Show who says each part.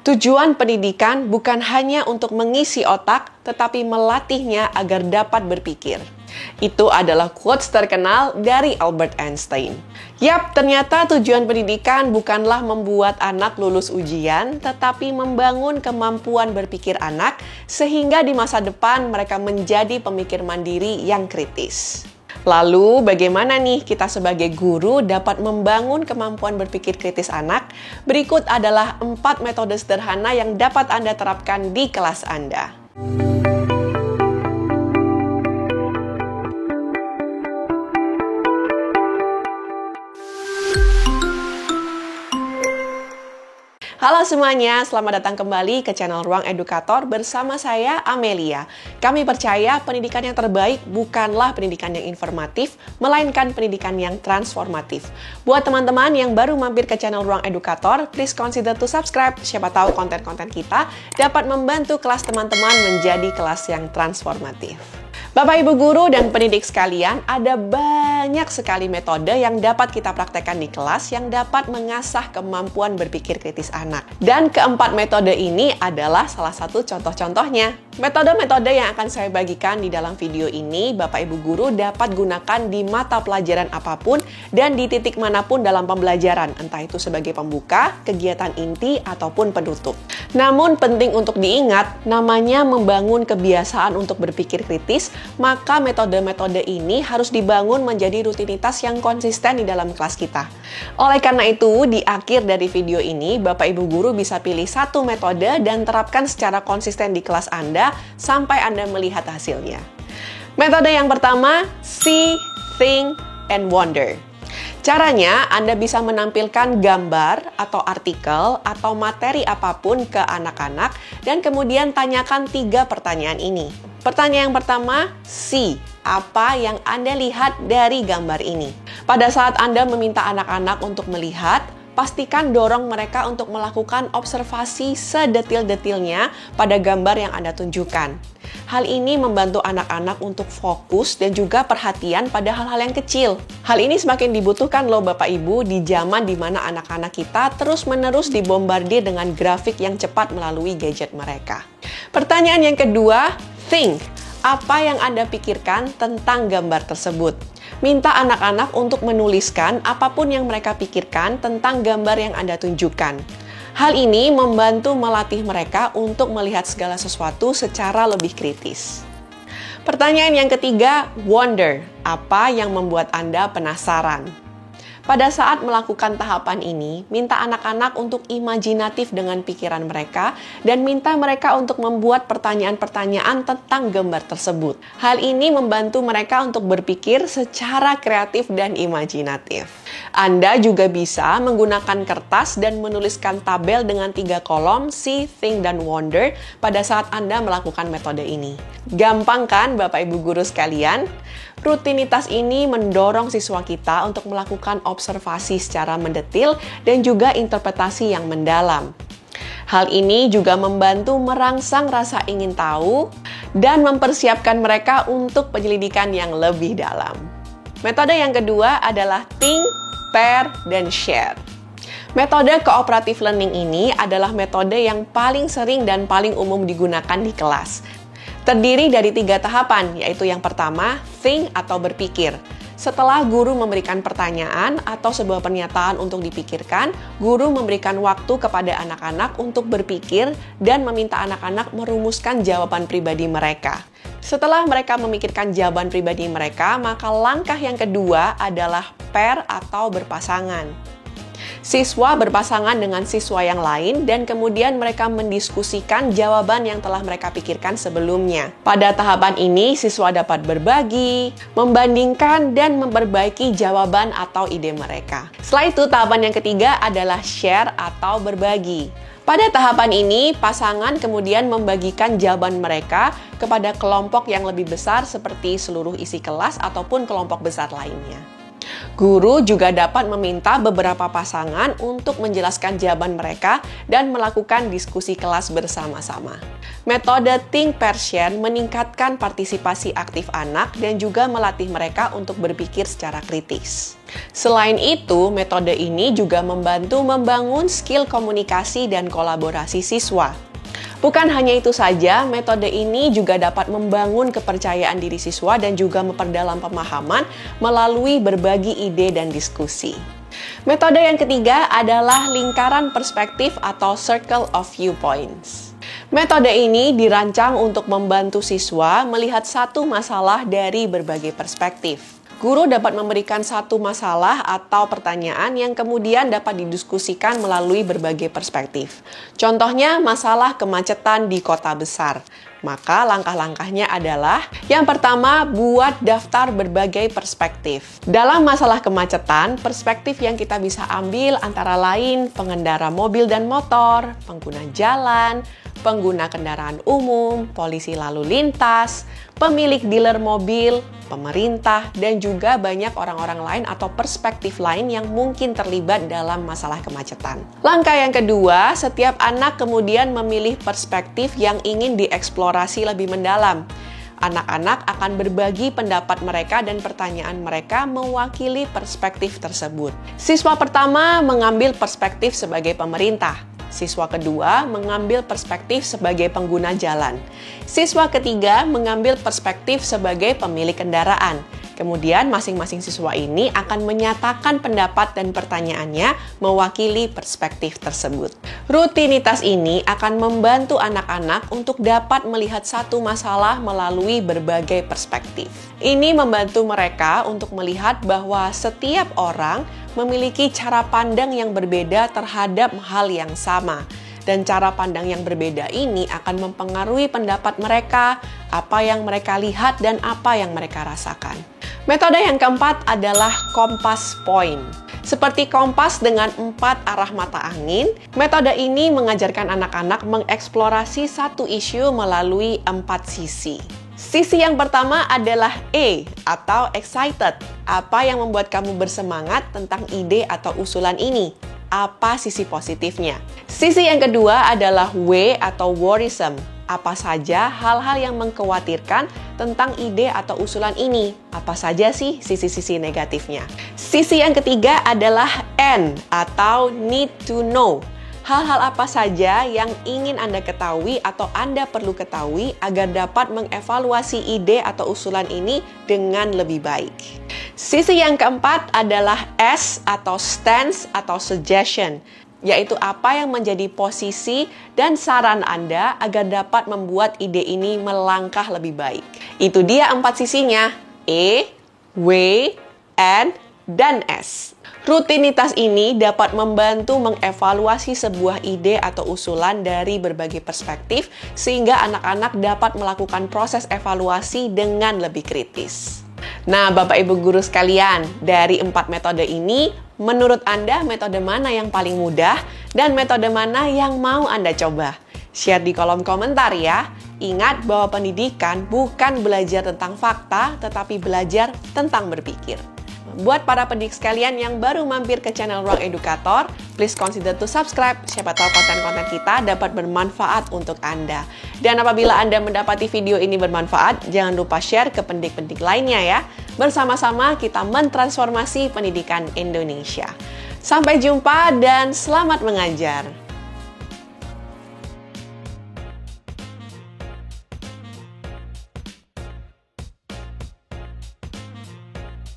Speaker 1: Tujuan pendidikan bukan hanya untuk mengisi otak, tetapi melatihnya agar dapat berpikir. Itu adalah quotes terkenal dari Albert Einstein. Yap, ternyata tujuan pendidikan bukanlah membuat anak lulus ujian, tetapi membangun kemampuan berpikir anak, sehingga di masa depan mereka menjadi pemikir mandiri yang kritis. Lalu, bagaimana nih kita sebagai guru dapat membangun kemampuan berpikir kritis anak? Berikut adalah 4 metode sederhana yang dapat Anda terapkan di kelas Anda. Halo semuanya, selamat datang kembali ke channel Ruang Edukator bersama saya, Amelia. Kami percaya pendidikan yang terbaik bukanlah pendidikan yang informatif, melainkan pendidikan yang transformatif. Buat teman-teman yang baru mampir ke channel Ruang Edukator, please consider to subscribe. Siapa tahu konten-konten kita dapat membantu kelas teman-teman menjadi kelas yang transformatif. Bapak, Ibu guru, dan pendidik sekalian, ada banyak sekali metode yang dapat kita praktekkan di kelas yang dapat mengasah kemampuan berpikir kritis anak. Dan keempat metode ini adalah salah satu contoh-contohnya. Metode-metode yang akan saya bagikan di dalam video ini, Bapak Ibu guru dapat gunakan di mata pelajaran apapun dan di titik manapun dalam pembelajaran, entah itu sebagai pembuka, kegiatan inti, ataupun penutup. Namun penting untuk diingat, namanya membangun kebiasaan untuk berpikir kritis, maka metode-metode ini harus dibangun menjadi rutinitas yang konsisten di dalam kelas kita. Oleh karena itu, di akhir dari video ini, Bapak Ibu guru bisa pilih satu metode dan terapkan secara konsisten di kelas Anda sampai Anda melihat hasilnya. Metode yang pertama, see, think, and wonder. Caranya, Anda bisa menampilkan gambar atau artikel atau materi apapun ke anak-anak dan kemudian tanyakan 3 pertanyaan ini. Pertanyaan yang pertama, see, apa yang Anda lihat dari gambar ini? Pada saat Anda meminta anak-anak untuk melihat, pastikan dorong mereka untuk melakukan observasi sedetil-detilnya pada gambar yang Anda tunjukkan. Hal ini membantu anak-anak untuk fokus dan juga perhatian pada hal-hal yang kecil. Hal ini semakin dibutuhkan loh Bapak Ibu di zaman di mana anak-anak kita terus-menerus dibombardir dengan grafik yang cepat melalui gadget mereka. Pertanyaan yang kedua, think. Apa yang Anda pikirkan tentang gambar tersebut? Minta anak-anak untuk menuliskan apapun yang mereka pikirkan tentang gambar yang Anda tunjukkan. Hal ini membantu melatih mereka untuk melihat segala sesuatu secara lebih kritis. Pertanyaan yang ketiga, wonder. Apa yang membuat Anda penasaran? Pada saat melakukan tahapan ini, minta anak-anak untuk imajinatif dengan pikiran mereka dan minta mereka untuk membuat pertanyaan-pertanyaan tentang gambar tersebut. Hal ini membantu mereka untuk berpikir secara kreatif dan imajinatif. Anda juga bisa menggunakan kertas dan menuliskan tabel dengan 3 kolom, see, think, dan wonder pada saat Anda melakukan metode ini. Gampang kan Bapak Ibu guru sekalian? Rutinitas ini mendorong siswa kita untuk melakukan observasi secara mendetil dan juga interpretasi yang mendalam. Hal ini juga membantu merangsang rasa ingin tahu dan mempersiapkan mereka untuk penyelidikan yang lebih dalam. Metode yang kedua adalah think, pair, dan share. Metode cooperative learning ini adalah metode yang paling sering dan paling umum digunakan di kelas. Terdiri dari 3 tahapan, yaitu yang pertama, think atau berpikir. Setelah guru memberikan pertanyaan atau sebuah pernyataan untuk dipikirkan, guru memberikan waktu kepada anak-anak untuk berpikir dan meminta anak-anak merumuskan jawaban pribadi mereka. Setelah mereka memikirkan jawaban pribadi mereka, maka langkah yang kedua adalah pair atau berpasangan. Siswa berpasangan dengan siswa yang lain dan kemudian mereka mendiskusikan jawaban yang telah mereka pikirkan sebelumnya. Pada tahapan ini, siswa dapat berbagi, membandingkan, dan memperbaiki jawaban atau ide mereka. Setelah itu, tahapan yang ketiga adalah share atau berbagi. Pada tahapan ini, pasangan kemudian membagikan jawaban mereka kepada kelompok yang lebih besar seperti seluruh isi kelas ataupun kelompok besar lainnya. Guru juga dapat meminta beberapa pasangan untuk menjelaskan jawaban mereka dan melakukan diskusi kelas bersama-sama. Metode Think Persian meningkatkan partisipasi aktif anak dan juga melatih mereka untuk berpikir secara kritis. Selain itu, metode ini juga membantu membangun skill komunikasi dan kolaborasi siswa. Bukan hanya itu saja, metode ini juga dapat membangun kepercayaan diri siswa dan juga memperdalam pemahaman melalui berbagi ide dan diskusi. Metode yang ketiga adalah lingkaran perspektif atau circle of viewpoints. Metode ini dirancang untuk membantu siswa melihat satu masalah dari berbagai perspektif. Guru dapat memberikan satu masalah atau pertanyaan yang kemudian dapat didiskusikan melalui berbagai perspektif. Contohnya, masalah kemacetan di kota besar. Maka langkah-langkahnya adalah, yang pertama, buat daftar berbagai perspektif. Dalam masalah kemacetan, perspektif yang kita bisa ambil antara lain pengendara mobil dan motor, pengguna jalan, pengguna kendaraan umum, polisi lalu lintas, pemilik dealer mobil, pemerintah, dan juga banyak orang-orang lain atau perspektif lain yang mungkin terlibat dalam masalah kemacetan. Langkah yang kedua, setiap anak kemudian memilih perspektif yang ingin dieksplorasi lebih mendalam. Anak-anak akan berbagi pendapat mereka dan pertanyaan mereka mewakili perspektif tersebut. Siswa pertama mengambil perspektif sebagai pemerintah. Siswa kedua mengambil perspektif sebagai pengguna jalan. Siswa ketiga mengambil perspektif sebagai pemilik kendaraan. Kemudian masing-masing siswa ini akan menyatakan pendapat dan pertanyaannya mewakili perspektif tersebut. Rutinitas ini akan membantu anak-anak untuk dapat melihat satu masalah melalui berbagai perspektif. Ini membantu mereka untuk melihat bahwa setiap orang memiliki cara pandang yang berbeda terhadap hal yang sama. Dan cara pandang yang berbeda ini akan mempengaruhi pendapat mereka, apa yang mereka lihat, dan apa yang mereka rasakan. Metode yang keempat adalah kompas point. Seperti kompas dengan 4 arah mata angin, metode ini mengajarkan anak-anak mengeksplorasi satu isu melalui 4 sisi. Sisi yang pertama adalah E atau excited. Apa yang membuat kamu bersemangat tentang ide atau usulan ini? Apa sisi positifnya? Sisi yang kedua adalah W atau worrisome. Apa saja hal-hal yang mengkhawatirkan tentang ide atau usulan ini? Apa saja sih sisi-sisi negatifnya? Sisi yang ketiga adalah N atau need to know. Hal-hal apa saja yang ingin Anda ketahui atau Anda perlu ketahui agar dapat mengevaluasi ide atau usulan ini dengan lebih baik. Sisi yang keempat adalah S atau stance atau suggestion, yaitu apa yang menjadi posisi dan saran Anda agar dapat membuat ide ini melangkah lebih baik. Itu dia 4 sisinya, E, W, N, dan S. Rutinitas ini dapat membantu mengevaluasi sebuah ide atau usulan dari berbagai perspektif sehingga anak-anak dapat melakukan proses evaluasi dengan lebih kritis. Nah, Bapak Ibu guru sekalian, dari 4 metode ini, menurut Anda metode mana yang paling mudah dan metode mana yang mau Anda coba? Share di kolom komentar ya. Ingat bahwa pendidikan bukan belajar tentang fakta, tetapi belajar tentang berpikir. Buat para pendidik sekalian yang baru mampir ke channel Ruang Edukator, please consider to subscribe. Siapa tahu konten-konten kita dapat bermanfaat untuk Anda. Dan apabila Anda mendapati video ini bermanfaat, jangan lupa share ke pendidik-pendidik lainnya ya. Bersama-sama kita mentransformasi pendidikan Indonesia. Sampai jumpa dan selamat mengajar.